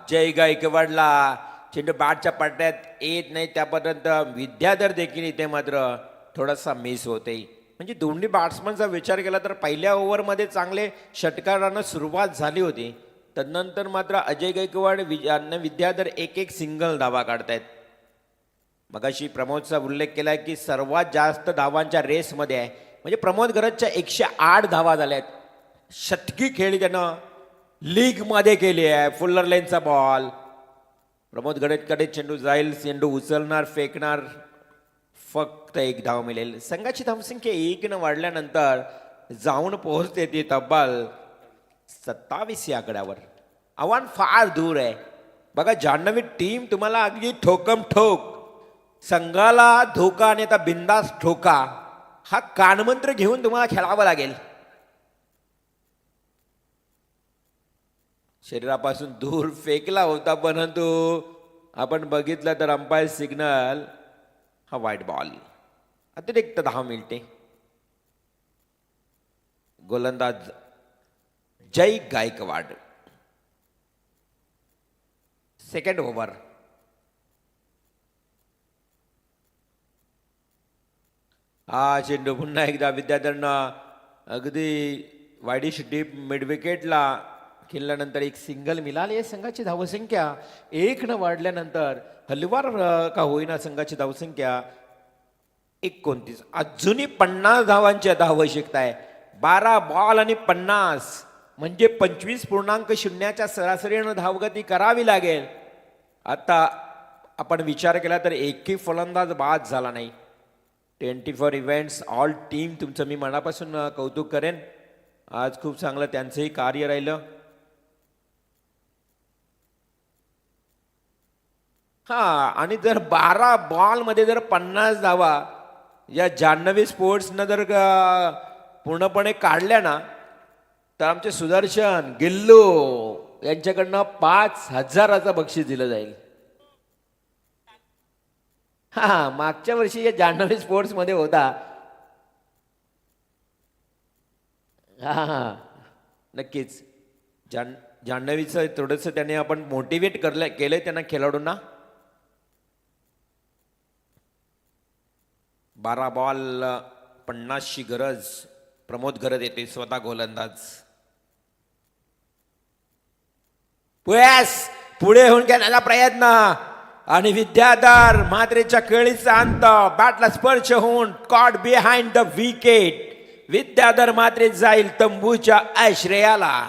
जय गायकवाडला चेंडू बॅटच्या पट्ट्यात येत नाही, त्यापर्यंत विद्याधर देखील इथे मात्र थोडासा मिस होते. म्हणजे दोन्ही बॅट्समनचा विचार केला तर पहिल्या ओव्हरमध्ये चांगले षटकारांना सुरुवात झाली होती. तदनंतर मात्र अजय गायकवाड विद्याधर एक सिंगल धावा काढतायत. मगाशी प्रमोदचा उल्लेख केला की सर्वात जास्त धावांच्या रेसमध्ये आहे, म्हणजे प्रमोद गरजच्या 108 धावा झाल्यात. शतकी खेळी त्यानं लीगमध्ये केली आहे. फुल्लर लेनचा बॉल, प्रमोद गडकडे चेंडू जाईल, चेंडू उचलणार, फेकणार, फक्त 1 धाव मिळेल. संघाची धावसंख्या 1 वाढल्यानंतर जाऊन पोहोचते ती तब्बल 27 या आकड्यावर. आव्हान फार दूर आहे. बघा, जान्हवी टीम तुम्हाला अगदी ठोकम ठोक, संघाला धोका आणि आता बिंदास ठोका, हा कानमंत्र घेऊन तुम्हाला खेळावं लागेल. शरीरापासून दूर फेकला होता, परंतु आपण बघितलं तर अंपायर सिग्नल, हा वाईट बॉल. अतिरिक्त धाव मिळते. गोलंदाज जय गायकवाड. सेकंड ओव्हर, हा चेंडू पुन्हा एकदा विद्याधरनं अगदी वाईडिश डीप मिड विकेटला खेळल्यानंतर 1 सिंगल मिळाली. संघाची धावसंख्या 1 वाढल्यानंतर हलवार का होईना संघाची धावसंख्या 29. अजूनही 50 धावांची आता आवश्यकता आहे. 12 बॉल आणि 50 म्हणजे 25.0च्या सरासरीनं धावगती करावी लागेल. आता आपण विचार केला तर एकही फलंदाज बाद झाला नाही. 24 इव्हेंट्स ऑल टीम तुमचं मी मनापासून कौतुक करेन. आज खूप चांगलं त्यांचंही कार्य राहिलं. हा, आणि जर 12 बॉलमध्ये जर 50 धावा या जान्हवी स्पोर्ट्सनं जर पूर्णपणे काढल्या ना, तर आमचे सुदर्शन गिल्लू यांच्याकडनं 5,000चं बक्षीस दिलं जाईल. हा, मागच्या वर्षी या जान्हवी स्पोर्ट्समध्ये होता. हा, नक्कीच जान्हवीचं थोडंसं त्याने आपण मोटिवेट केलंय त्यांना खेळाडूंना. 12 बॉल 50ची गरज. प्रमोद गरज येते, स्वतः गोलंदाज. पुढे होऊन घेण्याचा प्रयत्न आणि विद्याधर मात्रेच्या कळीचा अंत, बॅटला स्पर्श होऊन caught behind the wicket. Vidyadhar Mhatre जाईल तंबूच्या आश्रयाला.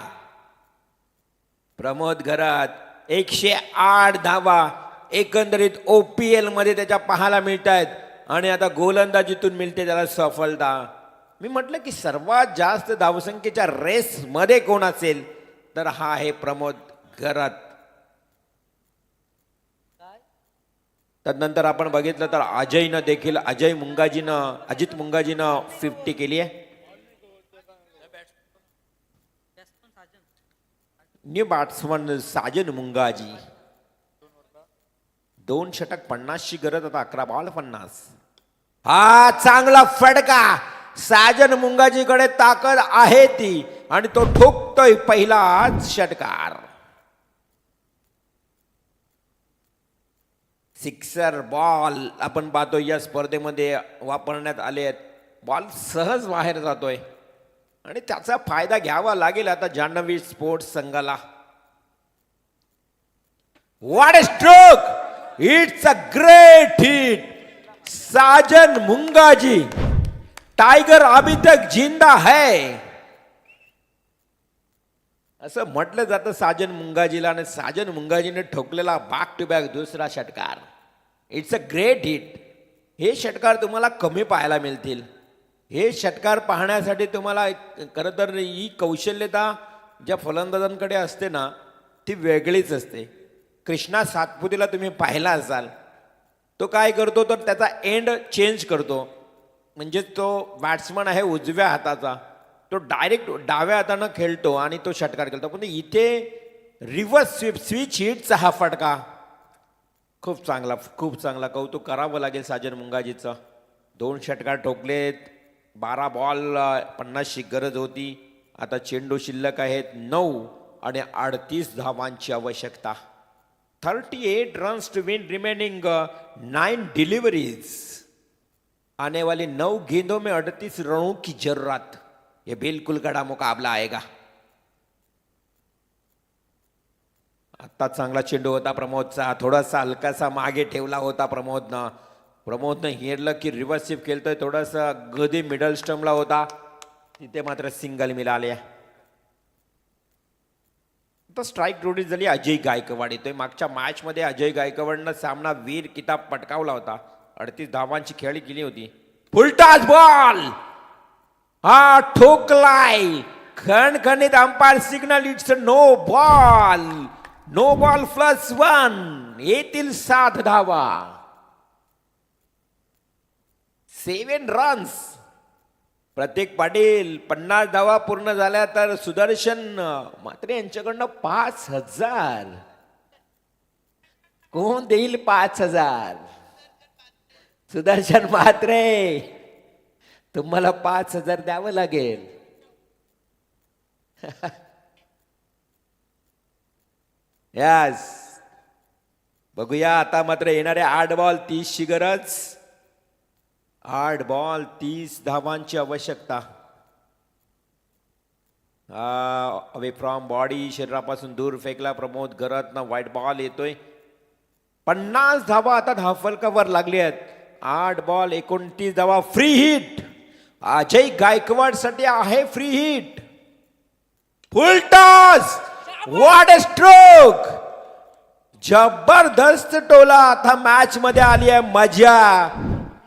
प्रमोद घरात 108 धावा एकंदरीत OPL मध्ये त्याच्या पाहायला मिळत आहेत. आणि आता गोलंदाजीतून मिळते त्याला सफलता. मी म्हटलं की सर्वात जास्त धावसंख्येच्या रेसमध्ये कोण असेल तर हा आहे प्रमोद घरात. तदनंतर आपण बघितलं तर अजयनं देखील अजित मुंगाजीनं 50 केली आहे. New batsman Saajan Mungaji. 2 षटक 50ची गरज. आता 11 बॉल 50. हा चांगला फटका. साजन मुंगाजीकडे ताकद आहे ती आणि तो ठोकतोय पहिलाच षटकार. सिक्सर बॉल आपण पाहतोय या स्पर्धेमध्ये वापरण्यात आले आहेत. बॉल सहज बाहेर जातोय आणि त्याचा फायदा घ्यावा लागेल आता जान्हवी स्पोर्ट्स संघाला. What a stroke, it's a great hit. Sajan Mungaji, tiger अभी तक जिंदा है असं म्हटलं जातं साजन मुंगाजीला. आणि साजन मुंगाजीने ठोकलेला बॅक टू बॅक दुसरा षटकार. It's a great hit. हे षटकार तुम्हाला कमी पाहायला मिळतील. हे षटकार पाहण्यासाठी तुम्हाला खरं तर ही कौशल्यता ज्या फलंदाजांकडे असते ना ती वेगळीच असते. कृष्णा सातपुतेला तुम्ही पाहिला असाल, तो काय करतो तर त्याचा एंड चेंज करतो. म्हणजे तो बॅट्समन आहे उजव्या हाताचा, तो डायरेक्ट डाव्या हातानं खेळतो आणि तो षटकार खेळतो. पण इथे रिव्हर्स स्विच हिटचा हा फटका खूप चांगला, खूप चांगला. कौतुक करावं लागेल साजन मुंगाजीचं. 2 षटकार ठोकलेत. 12 बॉल 50ची गरज होती. आता चेंडू शिल्लक आहेत 9 आणि 38 धावांची आवश्यकता. 38 runs to win, remaining 9 deliveries. आने वाली 9 गेंदों में 38 रनों की जरूरत. ये बिल्कुल कड़ा मुकाबला आएगा. आता चांगला चेंडू होता प्रमोदचा. थोडासा हलकासा मागे ठेवला होता प्रमोदनं हेरलं की रिव्हर्स स्वीप केलतोय. थोडासा गदी मिडल स्टंपला होता, तिथे मात्र सिंगल मिळाले. आता स्ट्राईक रोडीज झाली. अजय गायकवाड येतोय. मागच्या मॅच मध्ये अजय गायकवाडनं सामना वीर किताब पटकावला होता. 38 धावांची खेळी केली होती. फुलटाच बॉल, हा ठोकलाय. खणखणीत umpire signal, it's no ball. No ball +1. येतील 7 धावा. 7 रन्स. प्रत्येक पाटील 50 धावा पूर्ण झाल्या तर सुदर्शन मात्र यांच्याकडनं 5,000. कोण देईल 5,000? सुदर्शन म्हात्रे, तुम्हाला 5,000 द्यावं लागेल. यस, बघूया आता मात्र येणारे 8 बॉल 30ची गरज. 8 बॉल 30 धावांची आवश्यकता. अवे फ्रॉम बॉडी, शरीरापासून दूर फेकला प्रमोद गरतनं. व्हाईट बॉल येतोय. 50 धावा आता धावफलकावर लागली आहेत. 8 बॉल 29 धावा. फ्री हिट अजय गायकवाड साठी आहे. Free hit. Full toss, what a stroke. जबरदस्त टोला. आता मॅच मध्ये आली आहे मजा.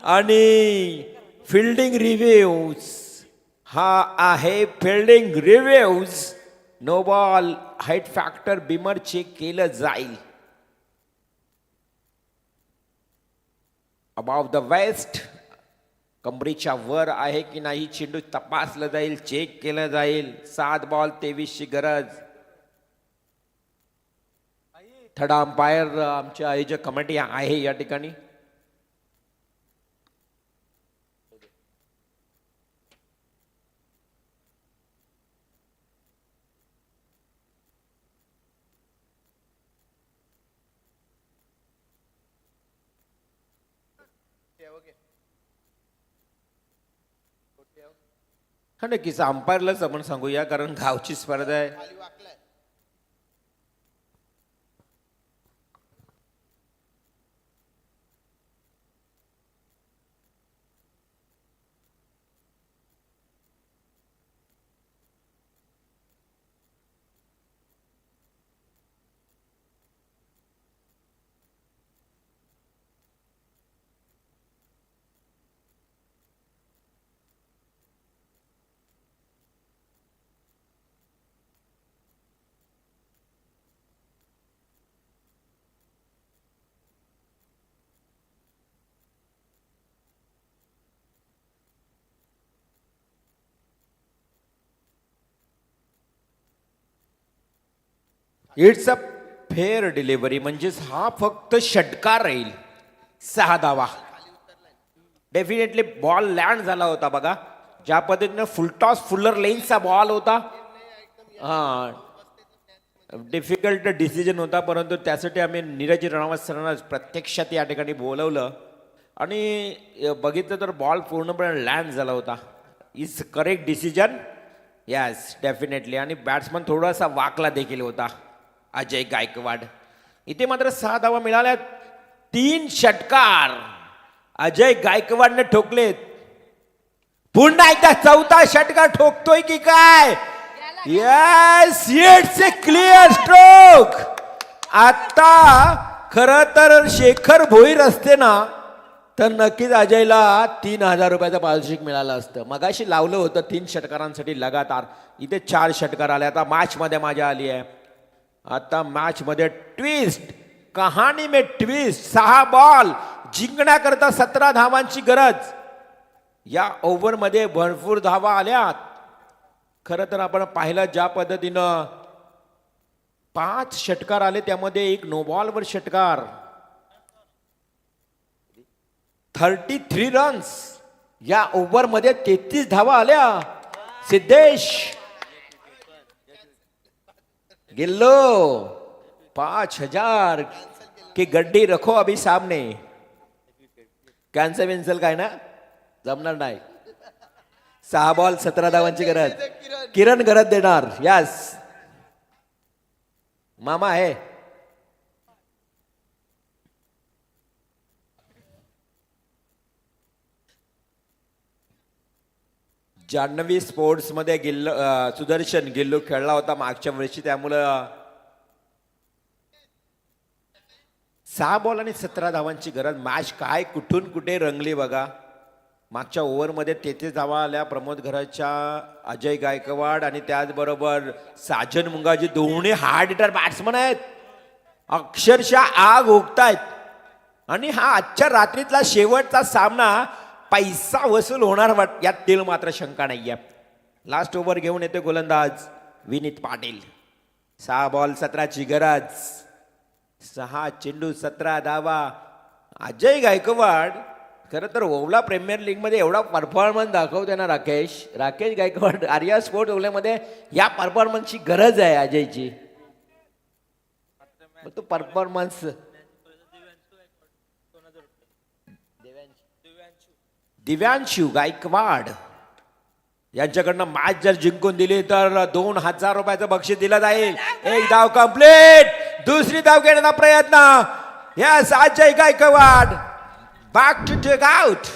आणि फिल्डिंग रिव्ह्यूज, हा आहे fielding reviews. No ball, height factor beamer check केलं जाईल. अबाव द वेस्ट, कमरेच्या वर आहे की नाही चेंडू तपासलं जाईल, चेक केलं जाईल. 7 बॉल 23ची गरज. थर्ड अंपायर आमच्या आयोजक कमिटी आहे या ठिकाणी. हा नक्कीच अंपायरलाच आपण सांगूया, कारण गावची स्पर्धा आहे. इट्स अ फेअर डिलिव्हरी, म्हणजेच हा फक्त षटकार राहील. 6 धावा. डेफिनेटली बॉल लँड झाला होता बघा, ज्या पद्धतीने फुलटॉस फुल्लर लेन्सचा बॉल होता. हा, डिफिकल्ट डिसिजन होता, परंतु त्यासाठी आम्ही नीरज रणवत सरांना प्रत्यक्षात या ठिकाणी बोलवलं आणि बघितलं तर बॉल पूर्णपणे लँड झाला होता. Is correct decision. Yes, definitely. आणि बॅट्समन थोडासा वाकला देखील होता अजय गायकवाड. इथे मात्र 6 धावा मिळाल्या. 3 षटकार अजय गायकवाडने ठोकलेत. पुन्हा एकदा 4था षटकार ठोकतोय की काय? Yes, it's A clear stroke. आता खर तर शेखर भोईर असते ना तर नक्कीच अजयला 3,000 रुपयाचं पारितोषिक मिळालं असतं. मगाशी लावलं होतं 3 षटकारांसाठी लगातार. इथे 4 षटकार आले. आता मॅच मध्ये मजा आली आहे. आता मॅच मध्ये ट्विस्ट, कहाणी में ट्विस्ट. 6 बॉल जिंकण्याकरता 17 धावांची गरज. या ओव्हर मध्ये भरपूर धावा आल्यात. खरं तर आपण पाहिलं ज्या पद्धतीनं 5 षटकार आले त्यामध्ये एक नो बॉलवर षटकार. 33 रन्स या ओव्हर मध्ये 33 धावा आल्या. सिद्धेश गिल्लो 5,000 की गड्डी रखो अभी सामने. कॅन्सल विन्सल काय ना जमणार नाही. 6 बॉल 17 धावांची गरज. किरण गरज देणार. यस मामा आहे. जान्हवी स्पोर्ट्स मध्ये सुदर्शन गिल्लू खेळला होता मागच्या वर्षी. त्यामुळं 6 बॉल आणि 17 धावांची गरज. मॅच काय कुठून कुठे रंगली बघा. मागच्या ओव्हरमध्ये 33 धावा आल्या प्रमोद घराच्या, अजय गायकवाड आणि त्याचबरोबर साजन मुंगाजी. दोन्ही हार्ड हिटर बॅट्समन आहेत. अक्षरशः आग ओकतायत. आणि हा आजच्या रात्रीतला शेवटचा सामना पैसा वसूल होणार यात तेल मात्र शंका नाहीये. लास्ट ओव्हर घेऊन येते गोलंदाज विनीत पाटील. 6 बॉल 17ची गरज. 6 चेंडू 17 धावा. अजय गायकवाड खरं तर ओवला प्रीमियर लीग मध्ये एवढा परफॉर्मन्स दाखवते ना राकेश गायकवाड. आर्या स्पोर्ट ओवल्यामध्ये या परफॉर्मन्सची गरज आहे अजयची. तो परफॉर्मन्स दिव्यांशू गायकवाड यांच्याकडनं मॅच जर जिंकून दिली तर 2,000 रुपयाचं बक्षीस दिलं जाईल. एक धाव कंप्लीट. दुसरी धाव घेण्याचा प्रयत्न. Yes, Ajay Gaikwad back to take out.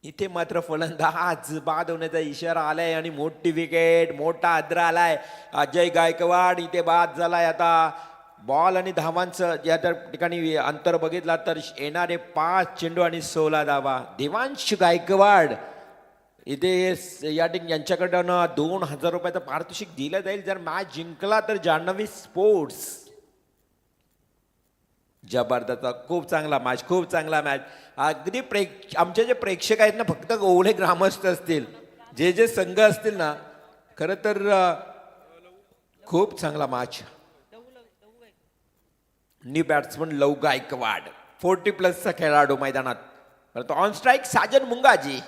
इथे मात्र फलंदाज बाद होण्याचा इशारा आलाय आणि मोठी विकेट, मोठा अद्रा आलाय. अजय गायकवाड इथे बाद झालाय. आता बॉल आणि धावांचं या ठिकाणी अंतर बघितला तर येणारे 5 चेंडू आणि 16 धावा. देवांश गायकवाड इथे या ठिकाणी यांच्याकडनं 2,000 रुपयाचं पारितोषिक दिलं जाईल जर मॅच जिंकला तर. जान्हवी स्पोर्ट्स जबरदस्त. खूप चांगला मॅच, खूप चांगला मॅच. अगदी आमचे जे प्रेक्षक आहेत ना फक्त ओवळे ग्रामस्थ असतील, जे संघ असतील ना, खरं तर खूप चांगला मॅच. न्यू बॅट्समन लव गायकवाड 40+ खेळाडू मैदानात. परंतु ऑन स्ट्राईक साजन मुंगाजी.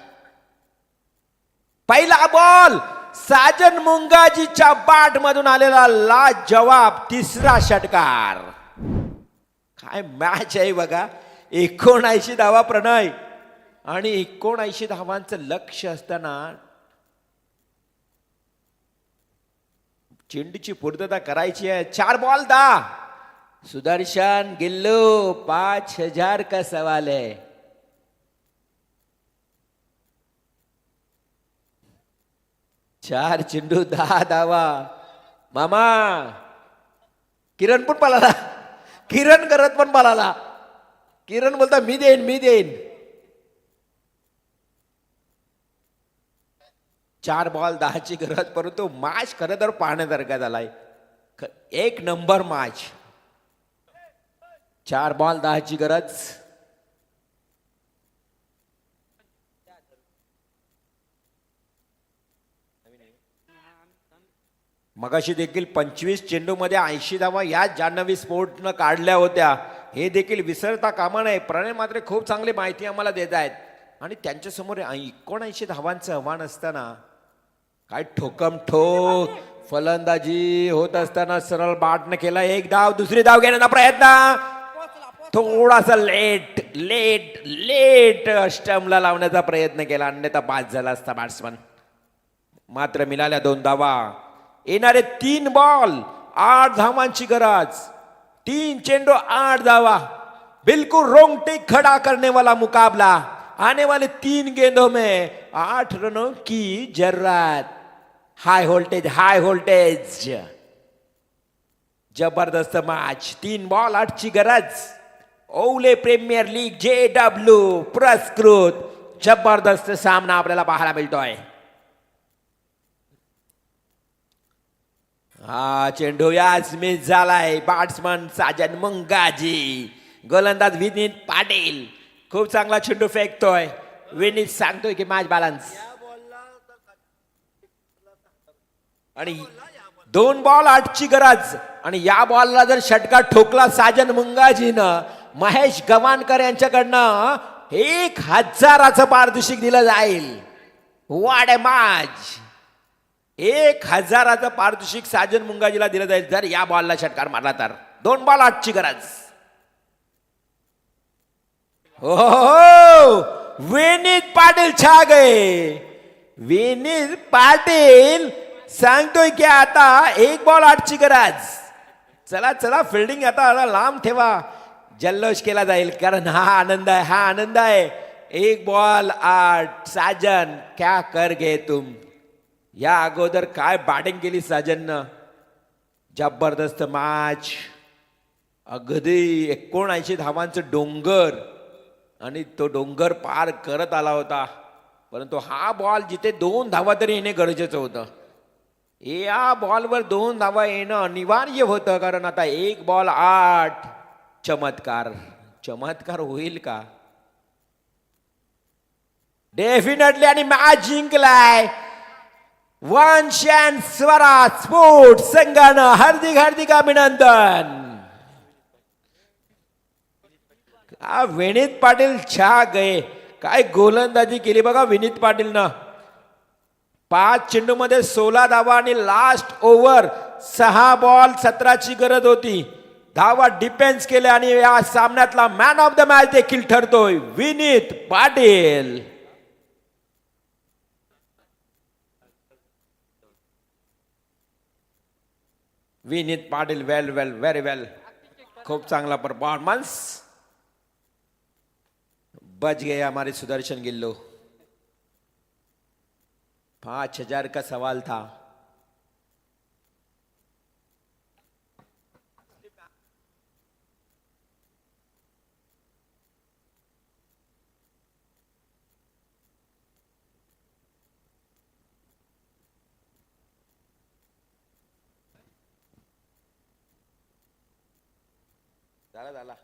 पहिला बॉल साजन मुंगाजीच्या बॅट मधून आलेला लाजवाब 3रा षटकार. काय मॅच आहे बघा. 79 धावा प्रणय आणि 79 धावांचं लक्ष असताना चेंडूची पूर्तता करायची आहे. 4 बॉल 10. सुदर्शन गिल्लू 5,000 का सवाल है. चार चेंडू 10 धावा. मामा किरण पण पळाला. किरण करत पण पळाला. किरण बोलता मी देईन. 4 बॉल 10ची गरज. परंतु मॅच खरं तर पाहण्यासारखा झालाय. 1 नंबर मॅच. 4 बॉल 10ची गरज. मगाशी देखील 25 चेंडू मध्ये 80 धावा या जान्हवी स्पोर्ट्सनं काढल्या होत्या. हे देखील विसरता कामा नये. प्रणय मात्र खूप चांगली माहिती आम्हाला देत आहेत. आणि त्यांच्या समोर 79 धावांचं आव्हान असताना काय ठोकम ठोक फलंदाजी होत असताना सरळ बॅटने केला 1 धाव. दुसरी धाव घेण्याचा प्रयत्न थोडासा लेट स्टंपला लावण्याचा प्रयत्न केला. अन्यथा बाद झाला असता बॅट्समन. मात्र मिळाल्या 2 धावा. येणारे 3 बॉल 8 धावांची गरज, 3 चेंडू 8 धावा, बिल्कुल रोंगटे खड़ा करने वाला मुकाबला। आने वाले 3 गेंदों में 8 रनों की जरूरत। हाई वोल्टेज जबरदस्त मैच, 3 बॉल 8 ची गरज। ओले प्रीमियर लीग JW पुरस्कृत जबरदस्त सामना आपल्याला पाहायला मिळतोय। हा चेंडू याच मिस झालाय। बॅट्समन साजन मुंगाजी, गोलंदाज विनीत पाटील खूप चांगला चेंडू फेकतोय। विनीत सांगतोय की मॅच बॅलन्स, आणि 2 बॉल 8 ची गरज, आणि या बॉलला जर षटकार ठोकला साजन मुंगाजीनं, महेश गवाणकर यांच्याकडनं 1000चं पारितोषिक दिलं जाईल। वाट मॅच, 1000चं पारितोषिक साजन मुंगाजीला दिलं जाईल जर या बॉलला षटकार मारला तर। 2 बॉल 8 ची गरज। हो, विनीत पाटील छा गए। विनीत पाटील सांगतोय की आता 1 बॉल 8 ची गरज। चला चला, फिल्डिंग आता लांब ठेवा, जल्लोष केला जाईल, कारण हा आनंद आहे। 1 बॉल 8, साजन क्या कर गए तुम। या अगोदर काय बॅटिंग केली साजननं, जबरदस्त मॅच। अगदी 79 धावांचं डोंगर, आणि तो डोंगर पार करत आला होता, परंतु हा बॉल जिथे 2 धावा तरी येणे गरजेचं होतं, या बॉलवर 2 धावा येणं अनिवार्य होतं, कारण आता 1 बॉल 8। चमत्कार होईल का? डेफिनेटली, आणि मॅच जिंकलाय वंश अँड स्वराज स्पोर्ट्स संघानं। हार्दिक अभिनंदन। विनीत पाटील छा गए, काय गोलंदाजी केली बघा विनीत पाटीलनं। 5 चेंडू मध्ये 16 धावा, आणि लास्ट ओव्हर 6 बॉल 17 ची गरज होती। धावा डिफेन्स केले, आणि या सामन्यातला मॅन ऑफ द मॅच देखील ठरतोय विनीत पाटील। विनीत पाटील व्हेरी वेल, खूप चांगला परफॉर्मन्स। बच गए हमारे सुदर्शन गिल्लो। 5000 का सवाल था। झाला